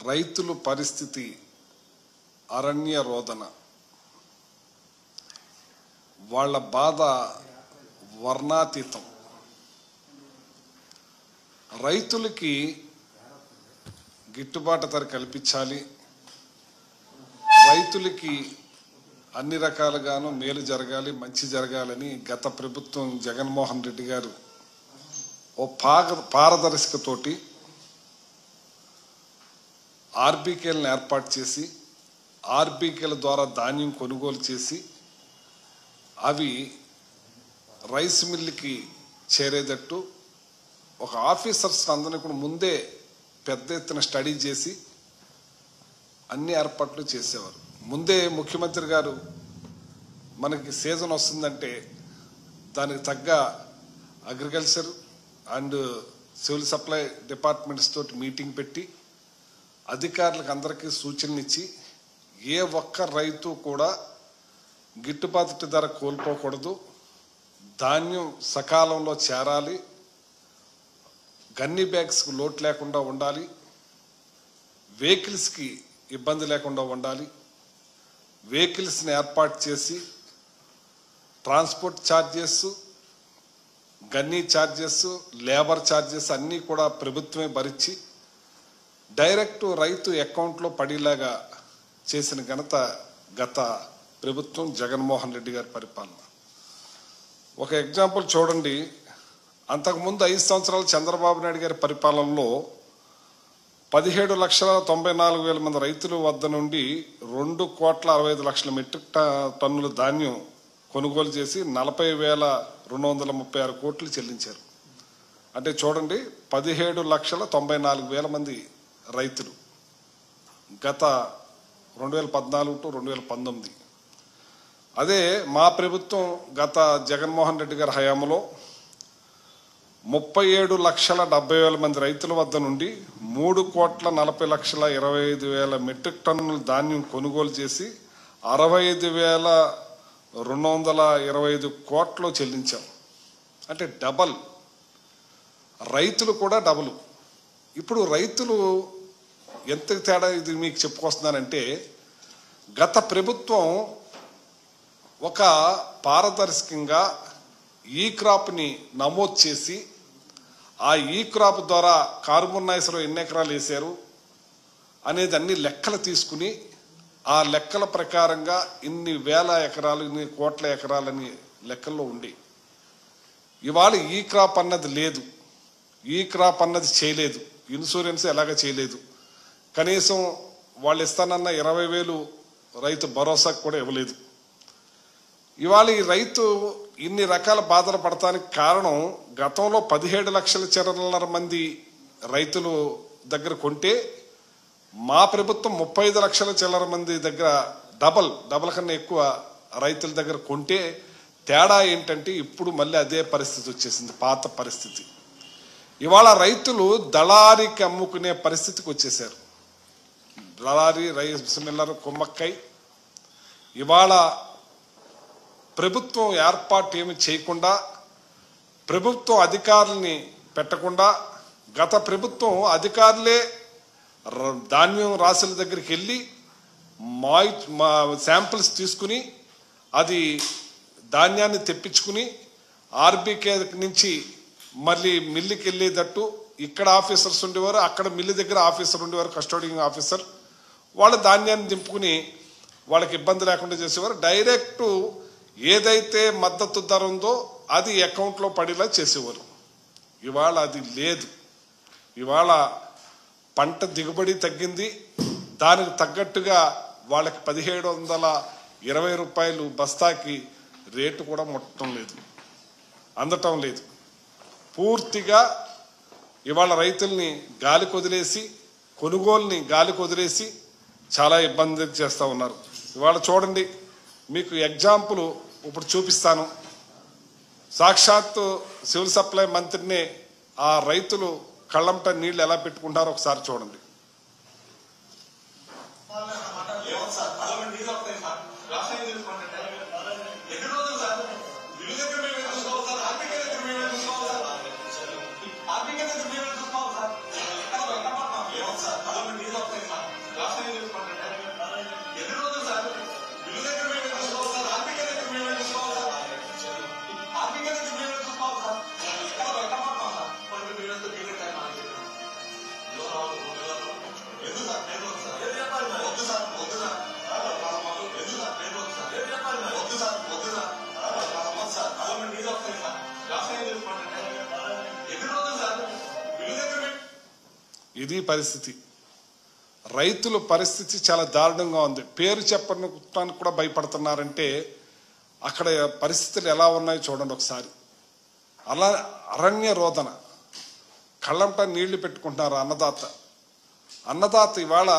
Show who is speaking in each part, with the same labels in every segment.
Speaker 1: రైతుల పరిస్థితి అరణ్య రోదన. వాళ్ళ బాధ వర్ణాతీతం. రైతులకి గిట్టుబాటు ధర కల్పించాలి, రైతులకి అన్ని రకాలుగాను మేలు జరగాలి, మంచి జరగాలని గత ప్రభుత్వం జగన్మోహన్ రెడ్డి గారు ఓ పారదర్శకతోటి ఆర్బీకేలను ఏర్పాటు చేసి ఆర్బీకేల ద్వారా ధాన్యం కొనుగోలు చేసి అవి రైస్ మిల్లుకి చేరేటట్టు ఒక ఆఫీసర్స్ అందరినీ కూడా ముందే పెద్ద ఎత్తున స్టడీ చేసి అన్ని ఏర్పాట్లు చేసేవారు. ముందే ముఖ్యమంత్రి గారు మనకి సీజన్ వస్తుందంటే దానికి తగ్గ agriculture and civil supply departments తోటి మీటింగ్ పెట్టి అధికారులకు అందరికీ సూచనలు ఇచ్చి ఏ ఒక్క రైతు కూడా గిట్టుబాటు ధర కోల్పోకూడదు, ధాన్యం సకాలంలో చేరాలి, గన్నీ బ్యాగ్స్కి లోటు లేకుండా ఉండాలి, వెహికల్స్కి ఇబ్బంది లేకుండా ఉండాలి, వెహికల్స్ని ఏర్పాటు చేసి transport charges, gunny charges, labour charges అన్నీ కూడా ప్రభుత్వమే భరించి డైరెక్ట్ రైతు అకౌంట్లో పడేలాగా చేసిన ఘనత గత ప్రభుత్వం జగన్మోహన్ రెడ్డి గారి పరిపాలన. ఒక ఎగ్జాంపుల్ చూడండి. అంతకుముందు 5 సంవత్సరాలు చంద్రబాబు నాయుడు గారి పరిపాలనలో 17,94,000 మంది రైతుల వద్ద నుండి 2,65,00,000 మెట్రిక్ టన్నుల ధాన్యం కొనుగోలు చేసి 40,236 కోట్లు చెల్లించారు. అంటే చూడండి, 17,94,000 మంది రైతులు గత 2014 టు 2019. అదే మా ప్రభుత్వం గత జగన్మోహన్ రెడ్డి గారి హయాంలో 37,70,000 మంది రైతుల వద్ద నుండి 3,40,25,000 మెట్రిక్ టన్నుల ధాన్యం కొనుగోలు చేసి 65,225 కోట్లు చెల్లించాం. అంటే డబల్. రైతులు కూడా డబుల్. ఇప్పుడు రైతులు ఎంత తేడా ఇది మీకు చెప్పుకొస్తున్నానంటే, గత ప్రభుత్వం ఒక పారదర్శకంగా ఈ క్రాప్ని నమోదు చేసి ఆ ఈ క్రాప్ ద్వారా కార్బన్ నాయిస్లో ఎన్ని ఎకరాలు వేశారు అనేది అన్ని లెక్కలు తీసుకుని ఆ లెక్కల ప్రకారంగా ఇన్ని వేల ఎకరాలు, ఇన్ని కోట్ల ఎకరాలని లెక్కల్లో ఉండి ఇవాళ ఈ క్రాప్ అన్నది లేదు, ఈ క్రాప్ అన్నది చేయలేదు, ఇన్సూరెన్స్ ఎలాగ చేయలేదు, కనీసం వాళ్ళు ఇస్తానన్న 20,000 రైతు భరోసాకు కూడా ఇవ్వలేదు. ఇవాళ ఈ రైతు ఇన్ని రకాల బాధలు పడటానికి కారణం, గతంలో 17,00,000 మంది రైతులు దగ్గర కొంటే మా ప్రభుత్వం 35,00,000 మంది దగ్గర డబల్ కన్నా ఎక్కువ రైతుల దగ్గర కొంటే తేడా ఏంటంటే ఇప్పుడు మళ్ళీ అదే పరిస్థితి వచ్చేసింది, పాత పరిస్థితి. ఇవాళ రైతులు దళారీకి అమ్ముకునే పరిస్థితికి వచ్చేసారు. దళారీ, రైస్ మిల్లర్, కుమ్మక్కై. ఇవాళ ప్రభుత్వం ఏర్పాటు ఏమి చేయకుండా, ప్రభుత్వం అధికారుల్ని పెట్టకుండా, గత ప్రభుత్వం అధికారులే ధాన్యం రాసుల దగ్గరికి వెళ్ళి శాంపిల్స్ తీసుకుని అది ధాన్యాన్ని తెప్పించుకుని ఆర్బీకే నుంచి మళ్ళీ మిల్లుకి వెళ్ళేటట్టు ఇక్కడ ఆఫీసర్స్ ఉండేవారు, అక్కడ మిల్లు దగ్గర ఆఫీసర్ ఉండేవారు, కస్టోడియింగ్ ఆఫీసర్. వాళ్ళ ధాన్యాన్ని దింపుకుని వాళ్ళకి ఇబ్బంది లేకుండా చేసేవారు. డైరెక్టు ఏదైతే మద్దతు ధర ఉందో అది అకౌంట్లో పడేలా చేసేవారు. ఇవాళ అది లేదు. ఇవాళ పంట దిగుబడి తగ్గింది, దానికి తగ్గట్టుగా వాళ్ళకి 1,720 రూపాయలు బస్తాకి రేటు కూడా అందటం లేదు. పూర్తిగా ఇవాళ రైతుల్ని గాలికి వదిలేసి, కొనుగోలుని గాలికి వదిలేసి చాలా ఇబ్బంది చేస్తూ ఉన్నారు. ఇవాళ చూడండి, మీకు ఎగ్జాంపుల్ ఇప్పుడు చూపిస్తాను. సాక్షాత్తు సివిల్ సప్లై మంత్రిని ఆ రైతులు కళ్ళంట నీళ్లు ఎలా పెట్టుకుంటారో ఒకసారి చూడండి. ఇది పరిస్థితి. రైతుల పరిస్థితి చాలా దారుణంగా ఉంది. పేరు చెప్పడానికి కూడా భయపడుతున్నారంటే అక్కడ పరిస్థితులు ఎలా ఉన్నాయో చూడండి ఒకసారి. అలా అరణ్య రోదన, కళ్ళంట నీళ్లు పెట్టుకుంటున్నారు అన్నదాత ఇవాళ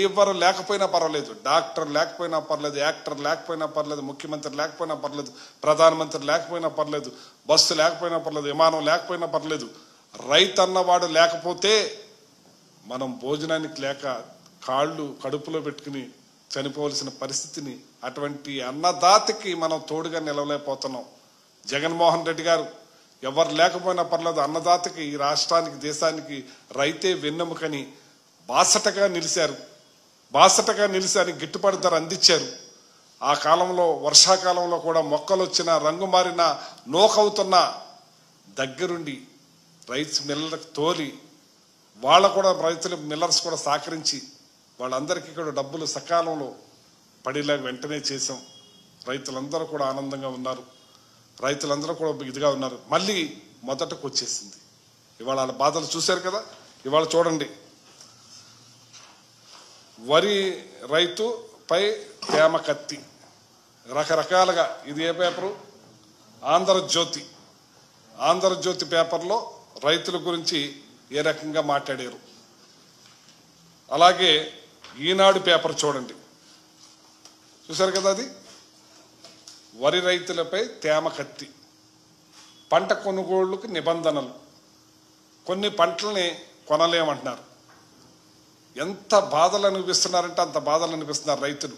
Speaker 1: ఎవరు లేకపోయినా పర్వాలేదు, డాక్టర్ లేకపోయినా పర్లేదు, యాక్టర్ లేకపోయినా పర్లేదు, ముఖ్యమంత్రి లేకపోయినా పర్లేదు, ప్రధానమంత్రి లేకపోయినా పర్లేదు, బస్సు లేకపోయినా పర్లేదు, విమానం లేకపోయినా పర్లేదు, రైతు అన్నవాడు లేకపోతే మనం భోజనానికి లేక కాళ్ళు కడుపులో పెట్టుకుని చనిపోవలసిన పరిస్థితిని, అటువంటి అన్నదాతకి మనం తోడుగా నిలవలేకపోతున్నాం. జగన్మోహన్ రెడ్డి గారు ఎవరు లేకపోయినా పర్లేదు, అన్నదాతకి ఈ రాష్ట్రానికి దేశానికి రైతే వెన్నెముకని బాసటగా నిలిచారు, గిట్టుబాటు ధర అందించారు. ఆ కాలంలో వర్షాకాలంలో కూడా మొక్కలు వచ్చినా రంగు మారినా నోకవుతున్న దగ్గరుండి రైస్ మిల్లర్లకు తోలి వాళ్ళ కూడా రైతుల మిల్లర్స్ కూడా సహకరించి వాళ్ళందరికీ కూడా డబ్బులు సకాలంలో పడేలాగా వెంటనే చేసాం. రైతులందరూ కూడా ఆనందంగా ఉన్నారు, రైతులందరూ కూడా ఇదిగా ఉన్నారు. మళ్ళీ మొదటకు వచ్చేసింది. ఇవాళ వాళ్ళ బాధలు చూశారు కదా. ఇవాళ చూడండి, వరి రైతుపై తేమ కత్తి రకరకాలుగా. ఇది ఏ పేపరు? ఆంధ్రజ్యోతి పేపర్లో రైతుల గురించి ఏ రకంగా మాట్లాడారు. అలాగే ఈనాడు పేపర్ చూడండి, చూశారు కదా. అది వరి రైతులపై తేమ కత్తి, పంట కొనుగోళ్లకు నిబంధనలు, కొన్ని పంటల్ని కొనలేమంటున్నారు. ఎంత బాధలు అనిపిస్తున్నారంటే అంత బాధలు అనిపిస్తున్నారు రైతులు.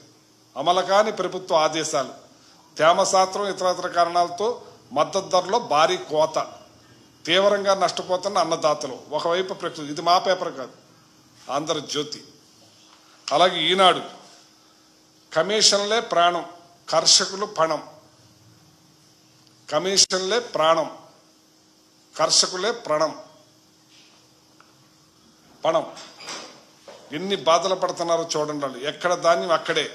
Speaker 1: అమలు కాని ప్రభుత్వ ఆదేశాలు, తేమ శాతం ఇతర కారణాలతో మద్దతు ధరలో భారీ కోత, తీవ్రంగా నష్టపోతున్న అన్నదాతలు. ఒకవైపు ప్రకృతి, ఇది మా పేపర్ కాదు, ఆంధ్రజ్యోతి. అలాగే ఈనాడు, కమిషన్లే ప్రాణం, కర్షకులు పణం. కమిషన్లే ప్రాణం, కర్షకులే పణం. ఎన్ని బాధలు పడుతున్నారో చూడండి. వాళ్ళు ఎక్కడ ధాన్యం అక్కడే,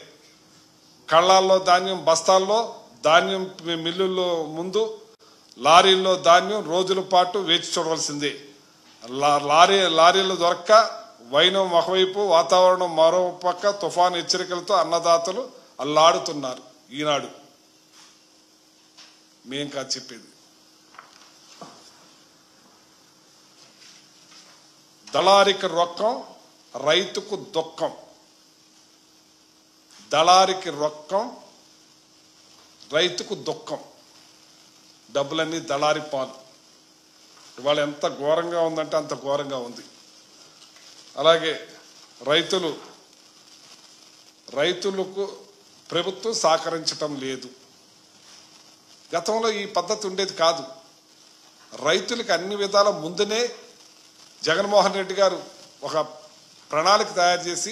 Speaker 1: కళ్ళాల్లో ధాన్యం, బస్తాల్లో ధాన్యం, మిల్లుల్లో ముందు, లారీల్లో ధాన్యం రోజుల పాటు వేచి చూడవలసిందే. లారీలు దొరక్క వైనం ఒకవైపు, వాతావరణం మరో పక్క, తుఫాను హెచ్చరికలతో అన్నదాతలు అల్లాడుతున్నారు. ఈనాడు మేం కాదు చెప్పేది. దళారికి రొక్కం, రైతుకు దుఃఖం. దళారికి రొక్కం, రైతుకు దుఃఖం. డబ్బులన్నీ దళారి పాలు. ఇవాళ ఎంత ఘోరంగా ఉందంటే అంత ఘోరంగా ఉంది. అలాగే రైతులకు ప్రభుత్వం సహకరించటం లేదు. గతంలో ఈ పద్ధతి ఉండేది కాదు. రైతులకు అన్ని విధాల ముందునే జగన్మోహన్ రెడ్డి గారు ఒక ప్రణాళిక తయారు చేసి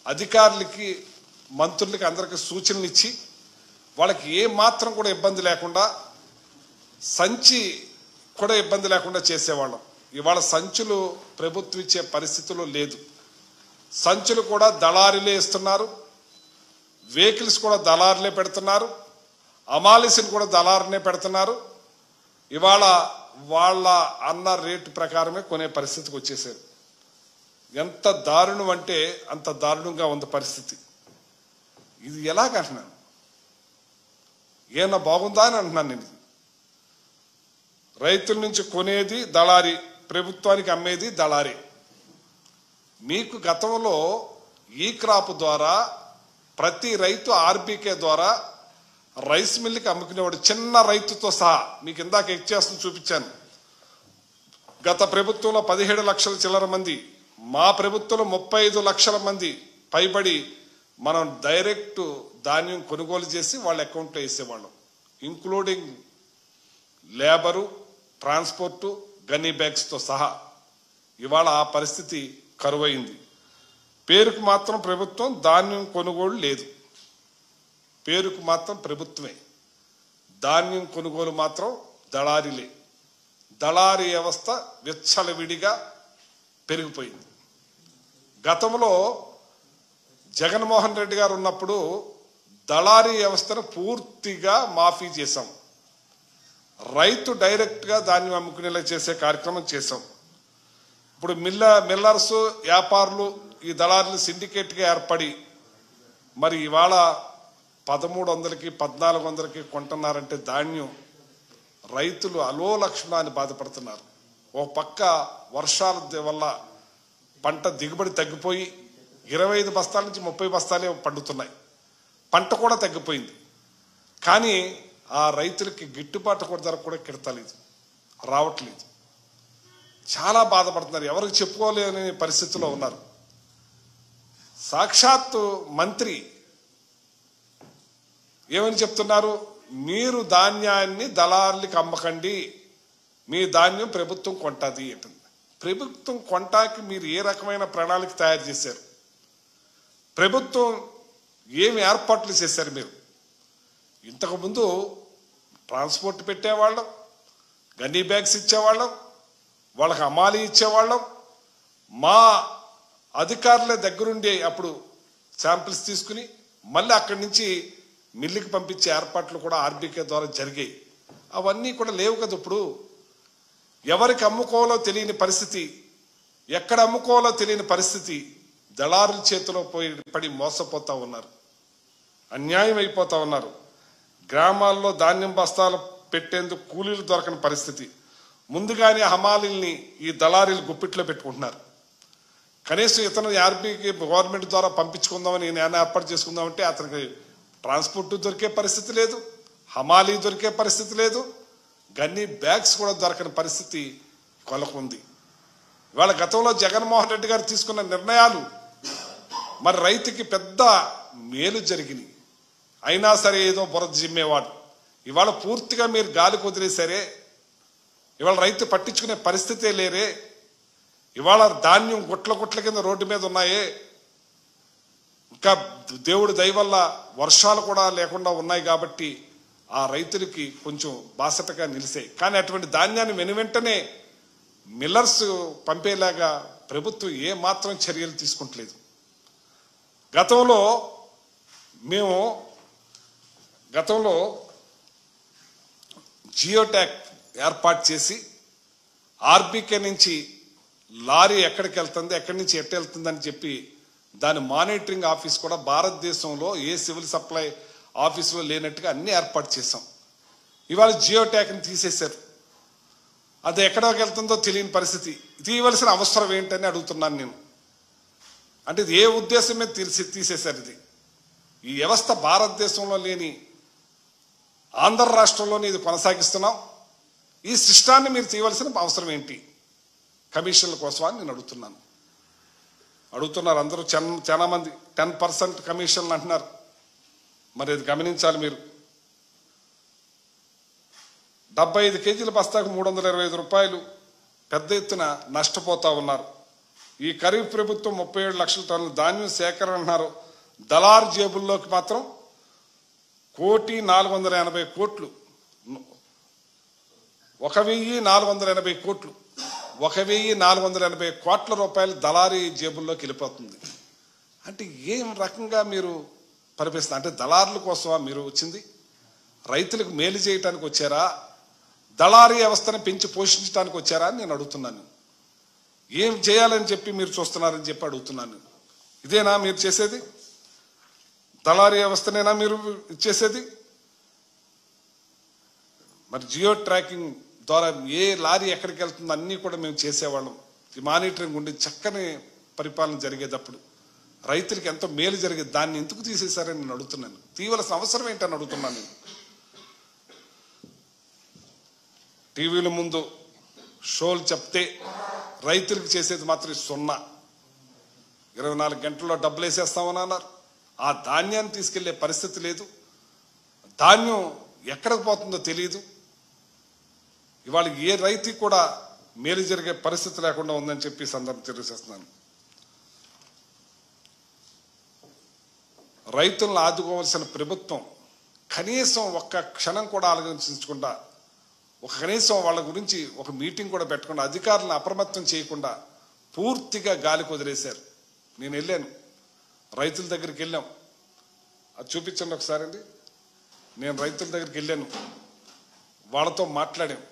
Speaker 1: అధికారులకి, మంత్రులకి అందరికీ సూచనలు ఇచ్చి వాళ్ళకి ఏ మాత్రం కూడా ఇబ్బంది లేకుండా, సంచి కూడా ఇబ్బంది లేకుండా చేసేవాళ్ళం. ఇవాళ సంచులు ప్రభుత్వం ఇచ్చే పరిస్థితుల్లో లేదు. సంచులు కూడా దళారీలే ఇస్తున్నారు, వెహికల్స్ కూడా దళారులే పెడుతున్నారు, అమాలిసిని కూడా దళారునే పెడుతున్నారు. ఇవాళ వాళ్ళ అన్న రేటు ప్రకారమే కొనే పరిస్థితికి వచ్చేసారు. ఎంత దారుణం అంటే అంత దారుణంగా ఉంది పరిస్థితి. ఇది ఎలాగంటున్నాను, ఏమన్నా బాగుందా అని అంటున్నాను నేను. రైతుల నుంచి కొనేది దళారీ, ప్రభుత్వానికి అమ్మేది దళారీ. మీకు గతంలో ఈ క్రాప్ ద్వారా ప్రతి రైతు ఆర్బీకే ద్వారా రైస్ మిల్లుకి అమ్ముకునేవాడు, చిన్న రైతుతో సహా. మీకు ఇందాక ఎక్చేస్తుంది చూపించాను. గత ప్రభుత్వంలో 17 లక్షల చిల్లర మంది, మా ప్రభుత్వంలో 35 లక్షల మంది పైబడి మనం డైరెక్ట్ ధాన్యం కొనుగోలు చేసి వాళ్ళ అకౌంట్లో వేసేవాళ్ళం, ఇంక్లూడింగ్ లేబరు, ట్రాన్స్పోర్టు, గన్నీ బ్యాగ్స్తో సహా. ఇవాళ ఆ పరిస్థితి కరువైంది. పేరుకు మాత్రం ప్రభుత్వం ధాన్యం కొనుగోలు లేదు, పేరుకు మాత్రం ప్రభుత్వమే, ధాన్యం కొనుగోలు మాత్రం దళారీలే. దళారీ వ్యవస్థ విచ్చలవిడిగా పెరిగిపోయింది. గతంలో జగన్మోహన్ రెడ్డి గారు ఉన్నప్పుడు దళారీ వ్యవస్థను పూర్తిగా మాఫీ చేశాం. రైతు డైరెక్ట్గా ధాన్యం అమ్ముకునేలా చేసే కార్యక్రమం చేశాం. ఇప్పుడు మిల్లర్స్ వ్యాపారులు ఈ దళారులు సిండికేట్గా ఏర్పడి మరి ఇవాళ 1300కి 1400కి కొంటున్నారంటే ధాన్యం రైతులు అలోలక్షణాన్ని బాధపడుతున్నారు. ఓ పక్క వర్షాల వల్ల పంట దిగుబడి తగ్గిపోయి 25 బస్తాల నుంచి 30 బస్తాలే పండుతున్నాయి. పంట కూడా తగ్గిపోయింది. కానీ ఆ రైతులకి గిట్టుబాటు ధర కూడా కిడతలేదు, రావట్లేదు. చాలా బాధపడుతున్నారు. ఎవరికి చెప్పుకోలేని పరిస్థితిలో ఉన్నారు. సాక్షాత్తు మంత్రి ఏమని చెప్తున్నారు? మీరు ధాన్యాన్ని దళారులకి అమ్మకండి, మీ ధాన్యం ప్రభుత్వం కొంటది అంటుంది. ప్రభుత్వం కొంటాకి మీరు ఏ రకమైన ప్రణాళిక తయారు చేశారు? ప్రభుత్వం ఏమి ఏర్పాట్లు చేశారు? మీరు ఇంతకుముందు ట్రాన్స్పోర్ట్ పెట్టేవాళ్ళం, గన్నీ బ్యాగ్స్ ఇచ్చేవాళ్ళం, వాళ్ళకి అమాలి ఇచ్చేవాళ్ళం. మా అధికారుల దగ్గరుండే అప్పుడు శాంపిల్స్ తీసుకుని మళ్ళీ అక్కడి నుంచి మిల్లుకి పంపించే ఏర్పాట్లు కూడా ఆర్బీకే ద్వారా జరిగాయి. అవన్నీ కూడా లేవు కదా. ఇప్పుడు ఎవరికి అమ్ముకోవాలో తెలియని పరిస్థితి, ఎక్కడ అమ్ముకోవాలో తెలియని పరిస్థితి. దళారుల చేతిలో పడి మోసపోతా ఉన్నారు, అన్యాయం అయిపోతా ఉన్నారు. గ్రామాల్లో ధాన్యం బస్తాలు పెట్టేందుకు కూలీలు దొరకని పరిస్థితి. ముందుగానే హమాలీల్ని ఈ దళారీలు గుప్పిట్లో పెట్టుకుంటున్నారు. కనీసం ఇతను ఆర్బీకి గవర్నమెంట్ ద్వారా పంపించుకుందామని నేను ఏర్పాటు చేసుకుందామంటే అతనికి ట్రాన్స్పోర్ట్ దొరికే పరిస్థితి లేదు, హమాలీ దొరికే పరిస్థితి లేదు, గన్నీ బ్యాగ్స్ కూడా దొరకని పరిస్థితి కొలకుంది. ఇవాళ గతంలో జగన్మోహన్ రెడ్డి గారు తీసుకున్న నిర్ణయాలు మరి రైతుకి పెద్ద మేలు జరిగినాయి. అయినా సరే ఏదో బురద జిమ్మేవాడు. ఇవాళ పూర్తిగా మీరు గాలి కుదిరేసరే. ఇవాళ రైతు పట్టించుకునే పరిస్థితే లేరే. ఇవాళ ధాన్యం గుట్ల కింద రోడ్డు మీద ఉన్నాయే. ఇంకా దేవుడి దయ వల్ల వర్షాలు కూడా లేకుండా ఉన్నాయి కాబట్టి ఆ రైతులకి కొంచెం బాసటగా నిలిసాయి. కానీ అటువంటి ధాన్యాన్ని వెనువెంటనే మిల్లర్స్ పంపేలాగా ప్రభుత్వం ఏ మాత్రం చర్యలు తీసుకుంటలేదు. గతంలో జియో ట్యాగ్ ఏర్పాటు చేసి ఆర్బీకే నుంచి లారీ ఎక్కడికి వెళ్తుంది, ఎక్కడి నుంచి ఎట్టు వెళ్తుందని చెప్పి దాని మానిటరింగ్ ఆఫీస్ కూడా భారతదేశంలో ఏ సివిల్ సప్లై ఆఫీసులో లేనట్టుగా అన్ని ఏర్పాటు చేశాం. ఇవాళ జియో ట్యాగ్ని తీసేశారు. అది ఎక్కడికి వెళ్తుందో తెలియని పరిస్థితి. తీయవలసిన అవసరం ఏంటని అడుగుతున్నాను నేను. అంటే ఇది ఏ ఉద్దేశం మీద తీసేశారు? ఇది ఈ వ్యవస్థ భారతదేశంలో లేని ఆంధ్ర రాష్ట్రంలోనే ఇది కొనసాగిస్తున్నాం. ఈ సిస్టాన్ని మీరు తీయవలసిన అవసరం ఏంటి? కమిషన్ల కోసం అని నేను అడుగుతున్నారు అందరూ. చాలా మంది 10% కమిషన్లు అంటున్నారు. మరి ఇది గమనించాలి మీరు. 75 కేజీల బస్తాకు 325 రూపాయలు పెద్ద ఎత్తున నష్టపోతా ఉన్నారు. ఈ ఖరీఫ్ ప్రభుత్వం 37 లక్షల టన్నుల ధాన్యం సేకరణ అన్నారు. దళారు జేబుల్లోకి మాత్రం 1,480 కోట్లు, 1,480 కోట్లు, 1,480 కోట్ల రూపాయలు దళారీ జేబుల్లోకి వెళ్ళిపోతుంది. అంటే ఏం రకంగా మీరు పరిపిస్తారు? అంటే దళారుల కోసమా మీరు వచ్చింది? రైతులకు మేలు చేయటానికి వచ్చారా? దళారీ వ్యవస్థను పెంచి పోషించడానికి వచ్చారా అని నేను అడుగుతున్నాను. ఏం చేయాలని చెప్పి మీరు చూస్తున్నారని చెప్పి అడుగుతున్నాను. ఇదేనా మీరు చేసేది? దళారీ వ్యవస్థనేనా మీరు చేసేది? మరి జియో ట్రాకింగ్ ద్వారా ఏ లారీ ఎక్కడికి వెళ్తుందో అన్నీ కూడా మేము చేసేవాళ్ళం. ఈ మానిటరింగ్ ఉండి చక్కని పరిపాలన జరిగేటప్పుడు రైతులకి ఎంతో మేలు జరిగేది. దాన్ని ఎందుకు తీసేశారని నేను అడుగుతున్నాను. తీయవలసిన అవసరం ఏంటని అడుగుతున్నాను నేను. టీవీల ముందు షోలు చెప్తే రైతులకు చేసేది మాత్రం 0. 24 గంటల్లో డబ్బులు వేసేస్తామని అన్నారు. ఆ ధాన్యాన్ని తీసుకెళ్లే పరిస్థితి లేదు. ధాన్యం ఎక్కడికి పోతుందో తెలియదు. ఇవాళ ఏ రైతుకి కూడా మేలు జరిగే పరిస్థితి లేకుండా ఉందని చెప్పి సందర్భం తెలియజేస్తున్నాను. రైతులను ఆదుకోవాల్సిన ప్రభుత్వం కనీసం ఒక్క క్షణం కూడా ఆలోచించకుండా, కనీసం వాళ్ళ గురించి ఒక మీటింగ్ కూడా పెట్టకుండా, అధికారులను అప్రమత్తం చేయకుండా పూర్తిగా గాలి కుదిరేశారు. నేను వెళ్ళాను, రైతుల దగ్గరికి వెళ్ళాం. అది చూపించండి ఒకసారి అండి. నేను రైతుల దగ్గరికి వెళ్ళాను, వాళ్ళతో మాట్లాడాం.